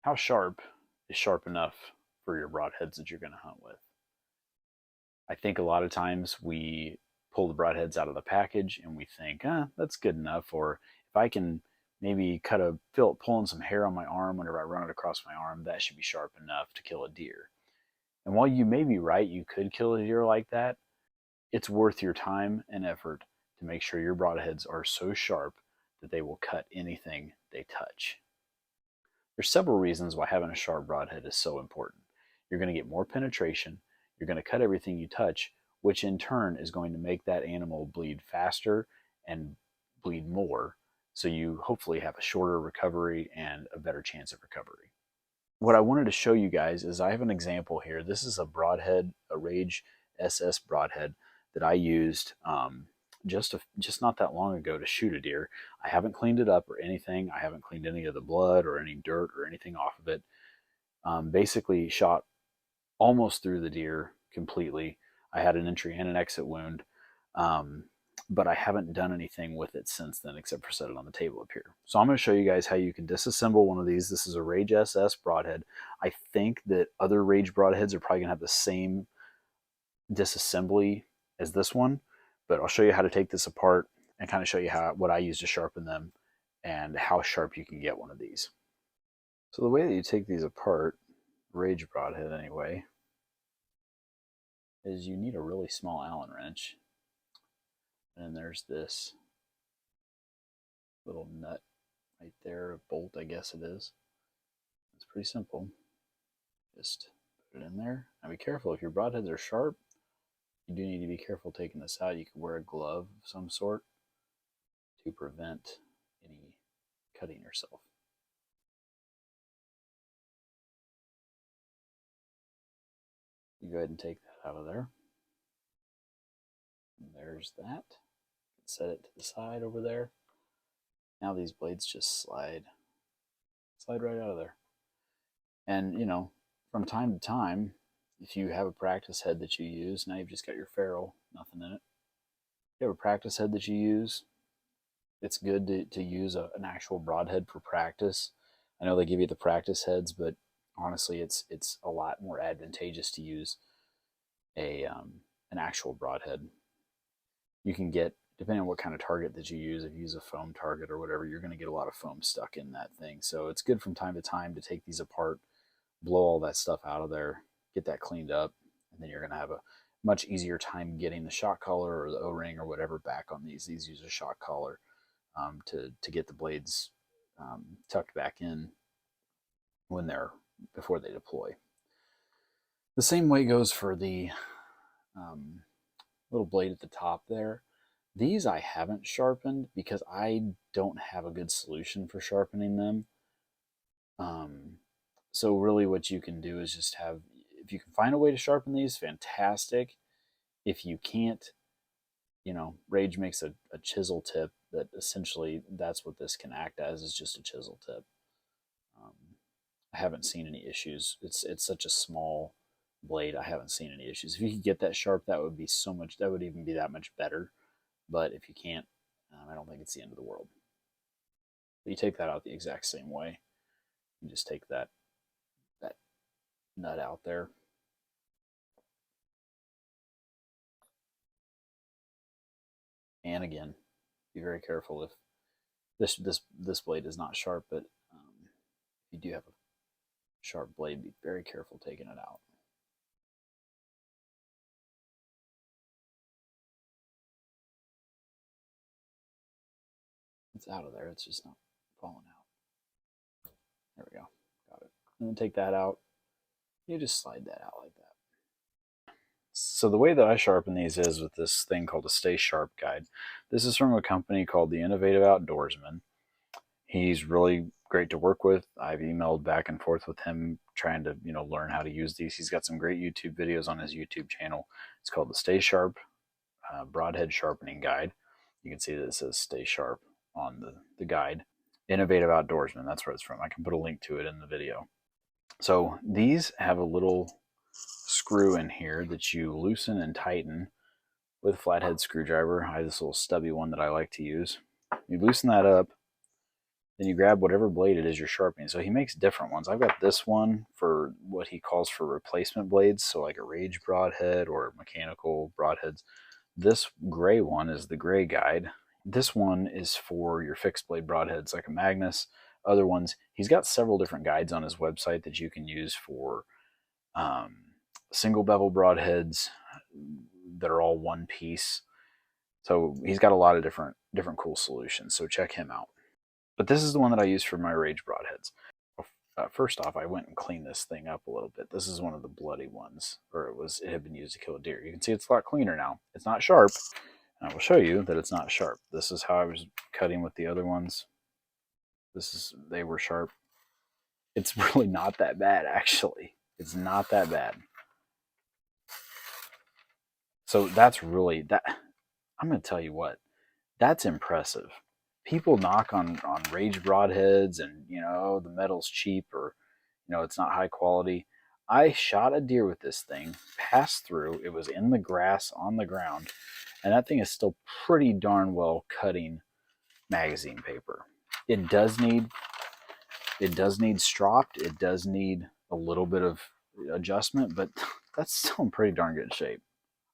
how sharp is sharp enough for your broadheads that you're going to hunt with? I think a lot of times we pull the broadheads out of the package and we think, that's good enough. Or if I can maybe pulling some hair on my arm whenever I run it across my arm, that should be sharp enough to kill a deer. And while you may be right, you could kill a deer like that, it's worth your time and effort to make sure your broadheads are so sharp that they will cut anything they touch. There's several reasons why having a sharp broadhead is so important. You're going to get more penetration, you're going to cut everything you touch, which in turn is going to make that animal bleed faster and bleed more, so you hopefully have a shorter recovery and a better chance of recovery. What I wanted to show you guys is I have an example here. This is a broadhead, a Rage SS broadhead that I used just not that long ago to shoot a deer. I haven't cleaned it up or anything. I haven't cleaned any of the blood or any dirt or anything off of it. Basically shot almost through the deer completely. I had an entry and an exit wound, but I haven't done anything with it since then except for set it on the table up here. So I'm going to show you guys how you can disassemble one of these. This is a Rage SS broadhead. I think that other Rage broadheads are probably going to have the same disassembly as this one, but I'll show you how to take this apart and kind of show you what I use to sharpen them and how sharp you can get one of these. So the way that you take these apart, Rage broadhead anyway, is you need a really small Allen wrench. And then there's this little nut right there, a bolt I guess it is. It's pretty simple. Just put it in there. Now be careful, if your broadheads are sharp, you do need to be careful taking this out. You could wear a glove of some sort to prevent any cutting yourself. You go ahead and take that out of there. And there's that. Set it to the side over there. Now these blades just slide right out of there. And from time to time, if you have a practice head that you use, now you've just got your ferrule, nothing in it. If you have a practice head that you use, it's good to use an actual broadhead for practice. I know they give you the practice heads, but honestly, it's a lot more advantageous to use an actual broadhead. You can get, depending on what kind of target that you use, if you use a foam target or whatever, you're going to get a lot of foam stuck in that thing. So it's good from time to time to take these apart, blow all that stuff out of there, get that cleaned up, and then you're going to have a much easier time getting the shock collar or the O-ring or whatever back on these. These use a shock collar to get the blades tucked back in before they deploy. The same way goes for the little blade at the top there. These I haven't sharpened because I don't have a good solution for sharpening them. So really what you can do is just if you can find a way to sharpen these, fantastic. If you can't, Rage makes a chisel tip that essentially that's what this can act as, is just a chisel tip. I haven't seen any issues. It's such a small blade. I haven't seen any issues. If you could get that sharp, that would even be that much better. But if you can't, I don't think it's the end of the world. But you take that out the exact same way. You just take that nut out there. And again, be very careful if this blade is not sharp, but if you do have a sharp blade, be very careful taking it out. It's out of there. It's just not falling out. There we go. Got it. And then take that out. You just slide that out like that. So the way that I sharpen these is with this thing called a Stay Sharp guide. This is from a company called the Innovative Outdoorsman. He's really great to work with. I've emailed back and forth with him trying to learn how to use these. He's got some great YouTube videos on his YouTube channel. It's called the Stay Sharp Broadhead Sharpening Guide. You can see that it says Stay Sharp on the guide. Innovative Outdoorsman, that's where it's from. I can put a link to it in the video. So these have a little screw in here that you loosen and tighten with a flathead screwdriver. I have this little stubby one that I like to use. You loosen that up, Then you grab whatever blade it is you're sharpening. So he makes different ones. I've got this one for what he calls for replacement blades, so like a Rage Broadhead or mechanical broadheads. This gray one is the gray guide. This one is for your fixed blade broadheads like a Magnus. Other ones, he's got several different guides on his website that you can use for single bevel broadheads that are all one piece. So he's got a lot of different cool solutions. So check him out. But this is the one that I use for my Rage broadheads. First off, I went and cleaned this thing up a little bit. This is one of the bloody ones, or it had been used to kill a deer. You can see it's a lot cleaner now. It's not sharp. And I will show you that it's not sharp. This is how I was cutting with the other ones. They were sharp. It's really not that bad, actually. It's not that bad. So that's really that. I'm going to tell you what, that's impressive. People knock on Rage broadheads and, the metal's cheap or, it's not high quality. I shot a deer with this thing, passed through. It was in the grass on the ground, and that thing is still pretty darn well cutting magazine paper. It does need stropped. It does need a little bit of adjustment, but that's still in pretty darn good shape.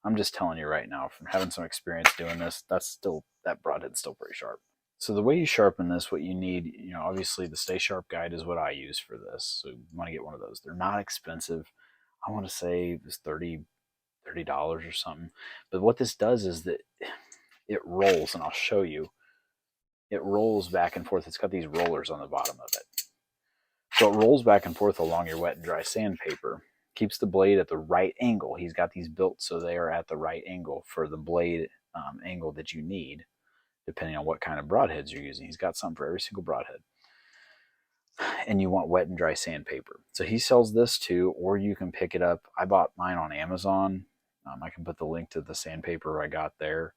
I'm just telling you right now, from having some experience doing this, that broadhead's still pretty sharp. So the way you sharpen this, what you need, obviously the Stay Sharp guide is what I use for this. So you want to get one of those. They're not expensive. I want to say it was $30 or something. But what this does is that it rolls, and I'll show you. It rolls back and forth. It's got these rollers on the bottom of it. So it rolls back and forth along your wet and dry sandpaper. Keeps the blade at the right angle. He's got these built so they are at the right angle for the blade angle that you need, depending on what kind of broadheads you're using. He's got something for every single broadhead. And you want wet and dry sandpaper. So he sells this too, or you can pick it up. I bought mine on Amazon. I can put the link to the sandpaper I got there.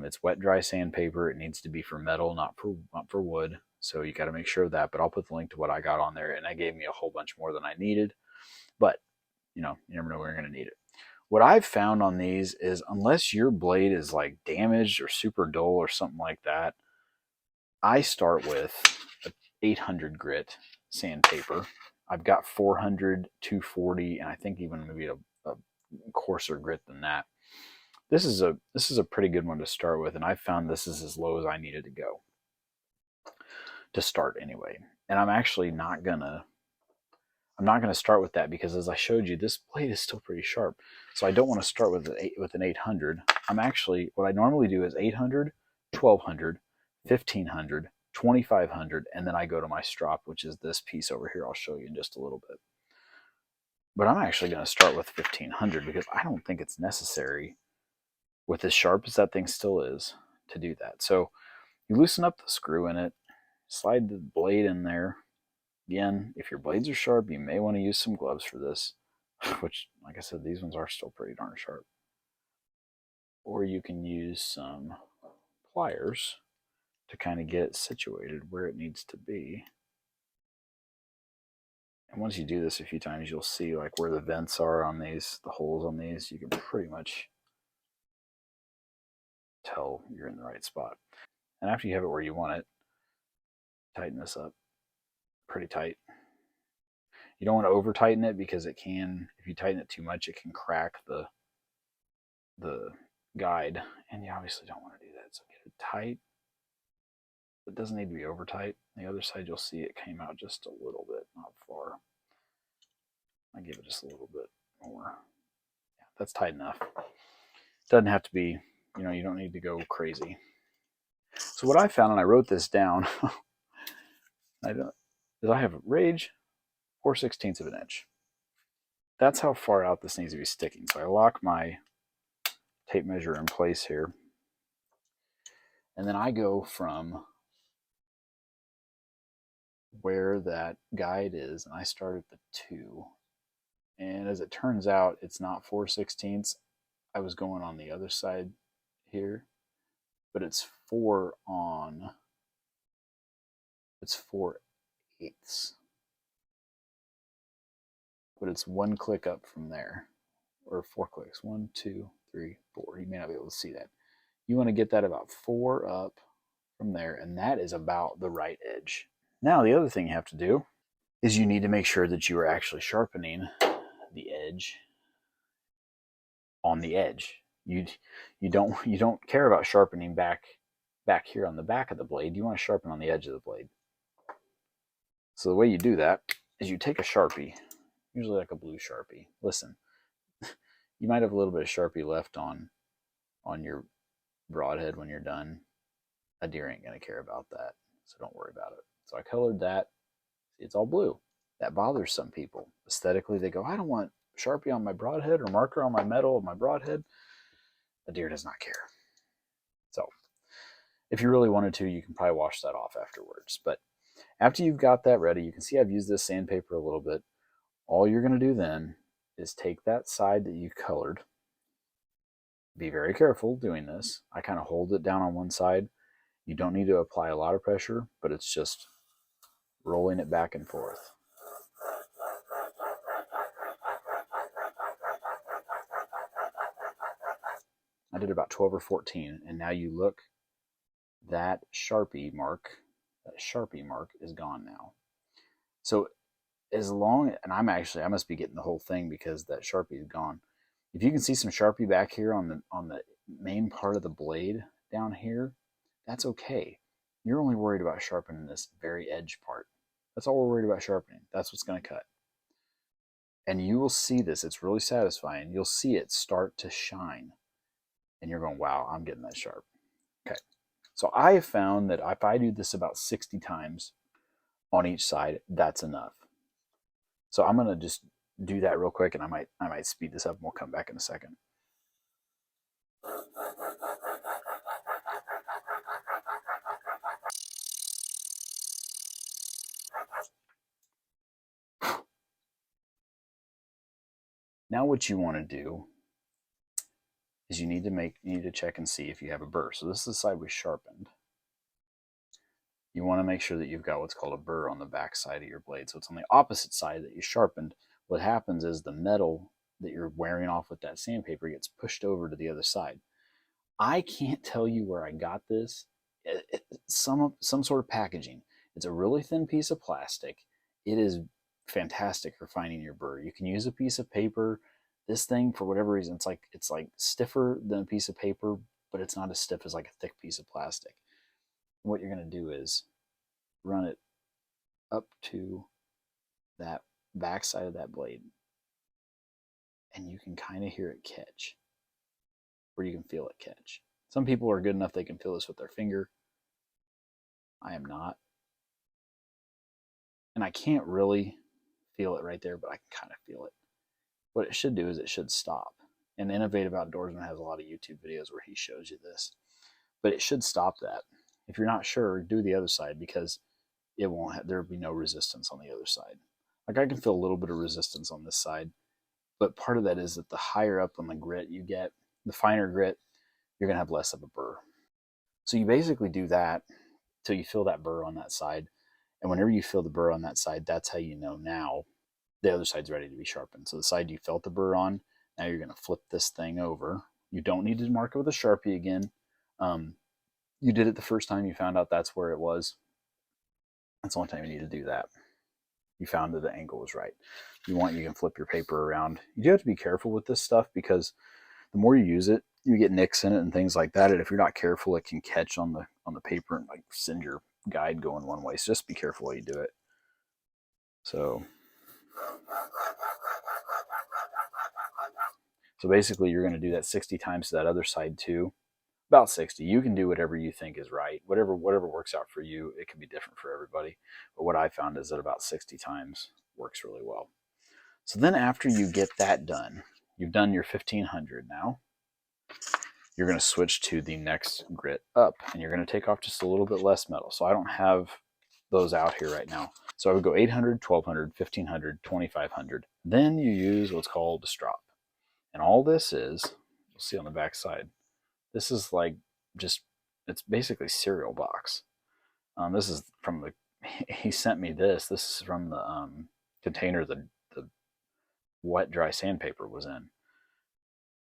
It's wet dry sandpaper. It needs to be for metal, not for wood. So you got to make sure of that. But I'll put the link to what I got on there, and that gave me a whole bunch more than I needed. But you never know when you're going to need it. What I've found on these is, unless your blade is like damaged or super dull or something like that, I start with a 800 grit sandpaper. I've got 400, 240, and I think even maybe a coarser grit than that. This is a pretty good one to start with, and I found this is as low as I needed to go to start anyway. And I'm actually not gonna start with that, because as I showed you, this blade is still pretty sharp. So I don't want to start with an 800. What I normally do is 800, 1200, 1500, 2500, and then I go to my strop, which is this piece over here. I'll show you in just a little bit. But I'm actually going to start with 1500 because I don't think it's necessary, with as sharp as that thing still is, to do that. So you loosen up the screw in it, slide the blade in there. Again, if your blades are sharp, you may want to use some gloves for this, which, like I said, these ones are still pretty darn sharp. Or you can use some pliers to kind of get it situated where it needs to be. And once you do this a few times, you'll see like where the vents are on these, the holes on these. You can pretty much tell you're in the right spot. And after you have it where you want it, tighten this up pretty tight. You don't want to over tighten it, because it can, if you tighten it too much, it can crack the guide, and you obviously don't want to do that. So get it tight. It doesn't need to be over tight. On the other side, you'll see it came out just a little bit, not far. I give it just a little bit more. Yeah, that's tight enough. Doesn't have to be, you don't need to go crazy. So what I found, and I wrote this down, I have Rage 4/16 of an inch. That's how far out this needs to be sticking. So I lock my tape measure in place here, and then I go from where that guide is, and I start at the 2. And as it turns out, it's not 4/16. I was going on the other side here, but it's 4/8. But it's one click up from there, or 4 clicks. 1, 2, 3, 4. You may not be able to see that. You want to get that about 4 up from there, and that is about the right edge. Now the other thing you have to do is you need to make sure that you are actually sharpening the edge on the edge. You don't care about sharpening back here on the back of the blade. You want to sharpen on the edge of the blade. So the way you do that is you take a Sharpie, usually like a blue Sharpie. Listen, you might have a little bit of Sharpie left on your broadhead when you're done. A deer ain't gonna care about that, so don't worry about it. So I colored that. It's all blue. That bothers some people. Aesthetically, they go, I don't want Sharpie on my broadhead or marker on my metal of my broadhead. A deer does not care. So if you really wanted to, you can probably wash that off afterwards. But after you've got that ready, you can see I've used this sandpaper a little bit. All you're going to do then is take that side that you colored. Be very careful doing this. I kind of hold it down on one side. You don't need to apply a lot of pressure, but it's just rolling it back and forth. I did about 12 or 14, and now you look, that Sharpie mark is gone now. So as long, and I must be getting the whole thing because that Sharpie is gone. If you can see some Sharpie back here on the main part of the blade down here, that's okay. You're only worried about sharpening this very edge part. That's all we're worried about sharpening. That's what's going to cut. And you will see this. It's really satisfying. You'll see it start to shine. And you're going, wow, I'm getting that sharp. Okay. So I have found that if I do this about 60 times on each side, that's enough. So I'm going to just do that real quick, and I might speed this up, and we'll come back in a second. Now what you want to do is you need to check and see if you have a burr. So this is the side we sharpened. You want to make sure that you've got what's called a burr on the back side of your blade. So it's on the opposite side that you sharpened. What happens is the metal that you're wearing off with that sandpaper gets pushed over to the other side. I can't tell you where I got this. Some sort of packaging. It's a really thin piece of plastic. It is fantastic for finding your burr. You can use a piece of paper. This thing, for whatever reason, it's like stiffer than a piece of paper, but it's not as stiff as like a thick piece of plastic. What you're going to do is run it up to that back side of that blade, and you can kind of hear it catch, or you can feel it catch. Some people are good enough they can feel this with their finger. I am not. And I can't really feel it right there, but I can kind of feel it. What it should do is it should stop. And Innovative Outdoorsman has a lot of YouTube videos where he shows you this. But it should stop that. If you're not sure, do the other side, because it won't. There'll be no resistance on the other side. Like I can feel a little bit of resistance on this side, but part of that is that the higher up on the grit you get, the finer grit, you're gonna have less of a burr. So you basically do that till you feel that burr on that side. And whenever you feel the burr on that side, that's how you know now the other side's ready to be sharpened. So the side you felt the burr on, now you're going to flip this thing over. You don't need to mark it with a Sharpie again. You did it the first time you found out that's where it was. That's the only time you need to do that. You found that the angle was right. You can flip your paper around. You do have to be careful with this stuff because the more you use it, you get nicks in it and things like that. And if you're not careful, it can catch on the paper and like send your guide going one way. So just be careful while you do it. So basically you're going to do that 60 times to that other side too. About 60. You can do whatever you think is right. Whatever works out for you. It can be different for everybody. But what I found is that about 60 times works really well. So then after you get that done, you've done your 1500 now. You're going to switch to the next grit up, and you're going to take off just a little bit less metal. So I don't have those out here right now. So I would go 800, 1200, 1500, 2500. Then you use what's called a strop. And all this is, you'll see on the back side, this is like it's basically cereal box. This is from he sent me this. This is from the container the wet dry sandpaper was in.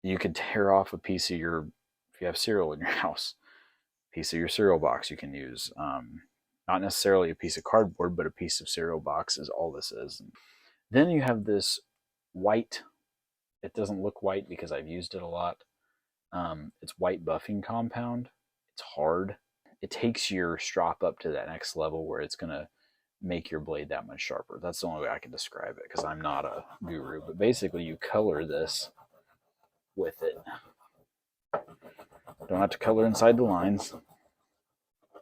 You could tear off a piece of if you have cereal in your house, piece of your cereal box you can use. Not necessarily a piece of cardboard, but a piece of cereal box is all this is. Then you have this white, it doesn't look white because I've used it a lot. It's white buffing compound. It's hard. It takes your strop up to that next level where it's going to make your blade that much sharper. That's the only way I can describe it because I'm not a guru. But basically, you color this with it. Don't have to color inside the lines.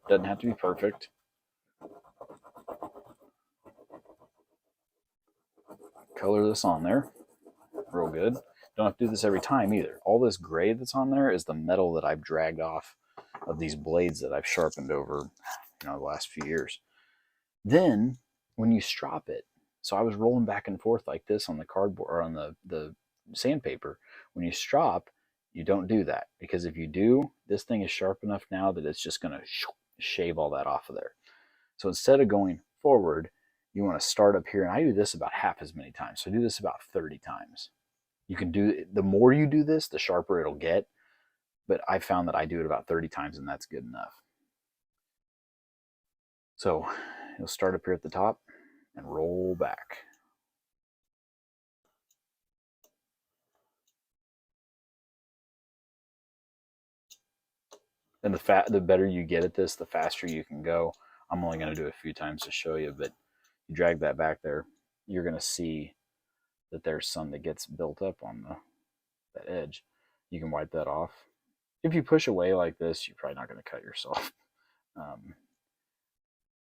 Doesn't have to be perfect. Color this on there. Real good. Don't have to do this every time either. All this gray that's on there is the metal that I've dragged off of these blades that I've sharpened over, the last few years. Then when you strop it, so I was rolling back and forth like this on the cardboard or on the sandpaper. When you strop, you don't do that because if you do, this thing is sharp enough now that it's just going to shave all that off of there. So instead of going forward, you want to start up here, and I do this about half as many times. So I do this about 30 times. You can do, the more you do this, the sharper it'll get. But I found that I do it about 30 times, and that's good enough. So you'll start up here at the top and roll back. And the better you get at this, the faster you can go. I'm only going to do it a few times to show you, but you drag that back there, you're going to see that there's some that gets built up on that edge. You can wipe that off. If you push away like this, you're probably not going to cut yourself.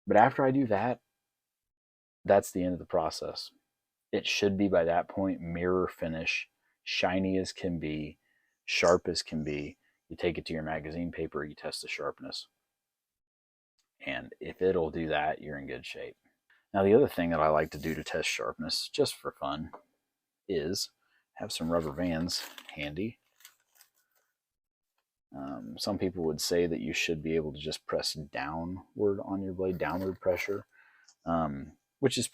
But after I do that, that's the end of the process. It should be by that point mirror finish, shiny as can be, sharp as can be. You take it to your magazine paper, you test the sharpness. And if it'll do that, you're in good shape. Now, the other thing that I like to do to test sharpness, just for fun, is have some rubber bands handy. Some people would say that you should be able to just press downward on your blade, downward pressure, which is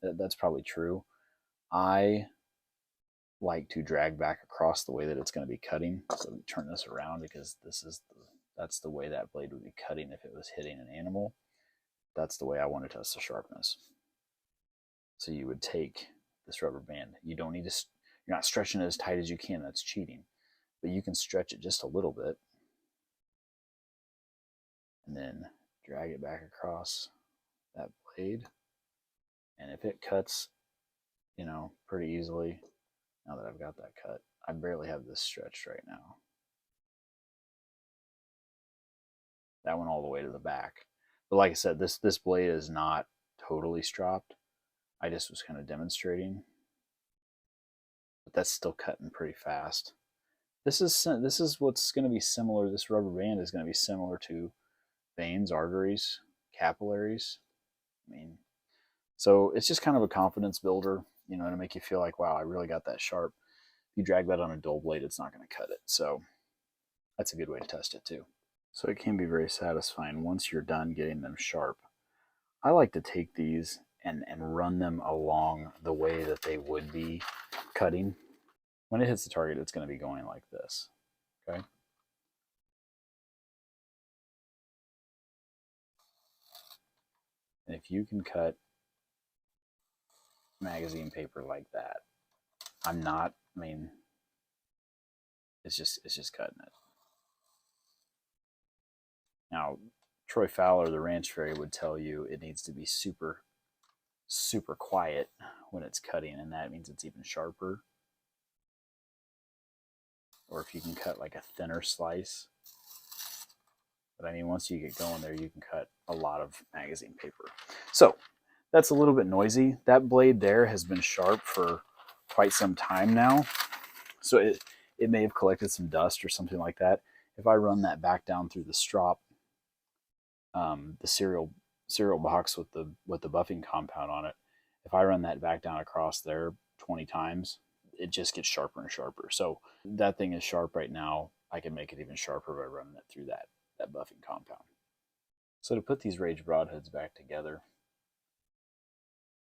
that's probably true. I like to drag back across the way that it's going to be cutting. So we turn this around because that's the way that blade would be cutting if it was hitting an animal. That's the way I want to test the sharpness. So you would take this rubber band. You don't need to, you're not stretching it as tight as you can. That's cheating. But you can stretch it just a little bit and then drag it back across that blade. And if it cuts, pretty easily, now that I've got that cut, I barely have this stretched right now. That went all the way to the back. But like I said, this blade is not totally stropped. I just was kind of demonstrating. But that's still cutting pretty fast. This is what's going to be similar. This rubber band is going to be similar to veins, arteries, capillaries. So it's just kind of a confidence builder, to make you feel like, wow, I really got that sharp. If you drag that on a dull blade, it's not going to cut it. So that's a good way to test it too. So it can be very satisfying once you're done getting them sharp. I like to take these and run them along the way that they would be cutting. When it hits the target, it's going to be going like this. Okay. And if you can cut magazine paper like that, it's just cutting it. Now, Troy Fowler, the ranch fairy, would tell you it needs to be super, super quiet when it's cutting, and that means it's even sharper. Or if you can cut like a thinner slice. But once you get going there, you can cut a lot of magazine paper. So that's a little bit noisy. That blade there has been sharp for quite some time now. So it may have collected some dust or something like that. If I run that back down through the strop, the cereal box with the buffing compound on it, if I run that back down across there 20 times, it just gets sharper and sharper. So that thing is sharp right now. I can make it even sharper by running it through that buffing compound. So to put these Rage Broadheads back together,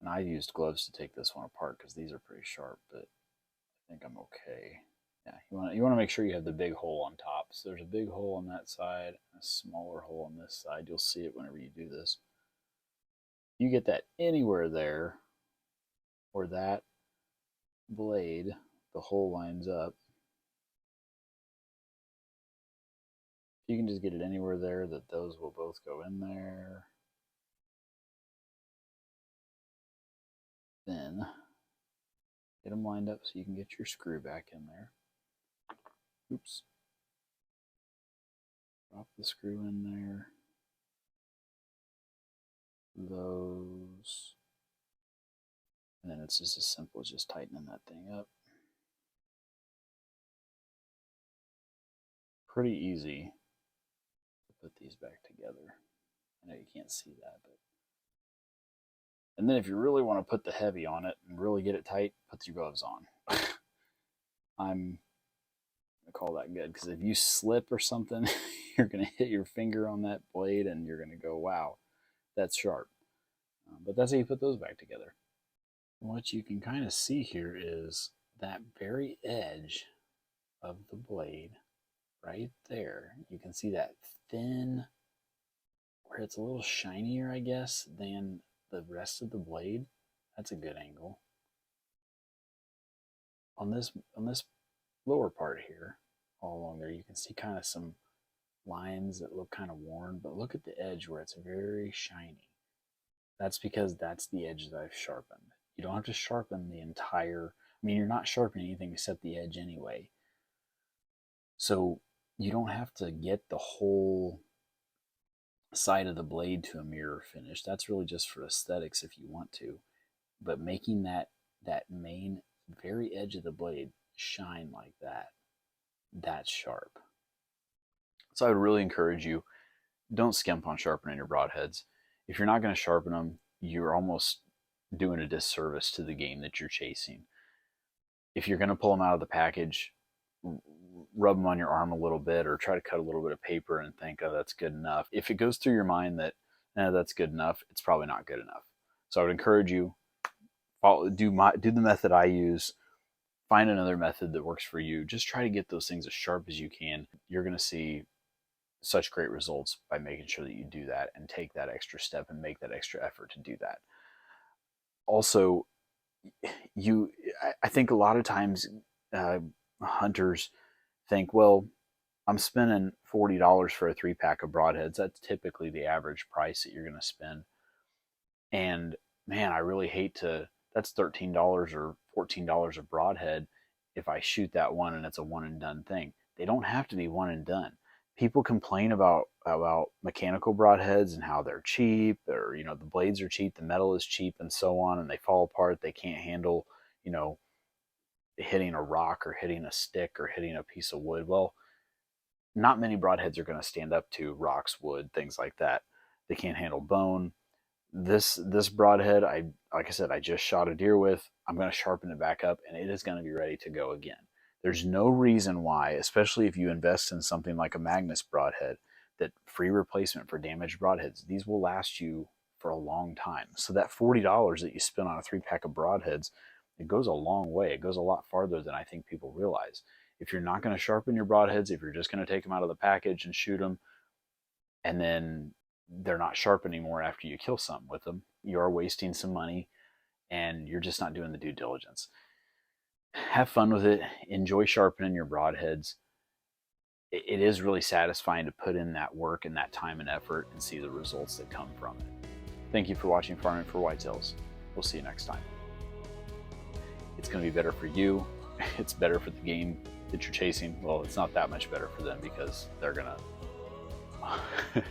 and I used gloves to take this one apart because these are pretty sharp, but I think I'm okay. Yeah, you want to make sure you have the big hole on top. So there's a big hole on that side, a smaller hole on this side. You'll see it whenever you do this. You get that anywhere there, or that blade, the hole lines up. You can just get it anywhere there that those will both go in there. Then get them lined up so you can get your screw back in there. Oops. Drop the screw in there. Those. And then it's just as simple as just tightening that thing up. Pretty easy to put these back together. I know you can't see that, but. And then if you really want to put the heavy on it and really get it tight, put your gloves on. I'm gonna call that good, because if you slip or something, you're gonna hit your finger on that blade and you're gonna go, wow, that's sharp. But that's how you put those back together. What you can kind of see here is that very edge of the blade right there. You can see that thin, where it's a little shinier, I guess, than the rest of the blade. That's a good angle. On this lower part here, all along there, you can see kind of some lines that look kind of worn, but look at the edge where it's very shiny. That's because that's the edge that I've sharpened. You don't have to sharpen the entire, I mean, you're not sharpening anything except the edge anyway. So you don't have to get the whole side of the blade to a mirror finish. That's really just for aesthetics if you want to. But making that main very edge of the blade shine like that, that's sharp. So I would really encourage you, don't skimp on sharpening your broadheads. If you're not going to sharpen them, you're almost doing a disservice to the game that you're chasing. If you're going to pull them out of the package, rub them on your arm a little bit, or try to cut a little bit of paper and think, oh, that's good enough. If it goes through your mind that, that's good enough, it's probably not good enough. So I would encourage you, do the method I use. Find another method that works for you. Just try to get those things as sharp as you can. You're going to see such great results by making sure that you do that and take that extra step and make that extra effort to do that. Also, I think a lot of times hunters think, well, I'm spending $40 for a 3-pack of broadheads. That's typically the average price that you're going to spend. And man, I really hate to, that's $13 or $14 a broadhead if I shoot that one and it's a one and done thing. They don't have to be one and done. People complain about mechanical broadheads and how they're cheap, or the blades are cheap, the metal is cheap, and so on, and they fall apart. They can't handle hitting a rock or hitting a stick or hitting a piece of wood. Well, not many broadheads are going to stand up to rocks, wood, things like that. They can't handle bone. This broadhead, like I said, I just shot a deer with. I'm going to sharpen it back up, and it is going to be ready to go again. There's no reason why, especially if you invest in something like a Magnus broadhead, that free replacement for damaged broadheads, these will last you for a long time. So that $40 that you spend on a 3-pack of broadheads, it goes a long way. It goes a lot farther than I think people realize. If you're not going to sharpen your broadheads, if you're just going to take them out of the package and shoot them, and then they're not sharp anymore after you kill something with them, you are wasting some money and you're just not doing the due diligence. Have fun with it. Enjoy sharpening your broadheads. It is really satisfying to put in that work and that time and effort and see the results that come from it. Thank you for watching Farming for Whitetails. We'll see you next time. It's going to be better for you. It's better for the game that you're chasing. Well, it's not that much better for them because they're going to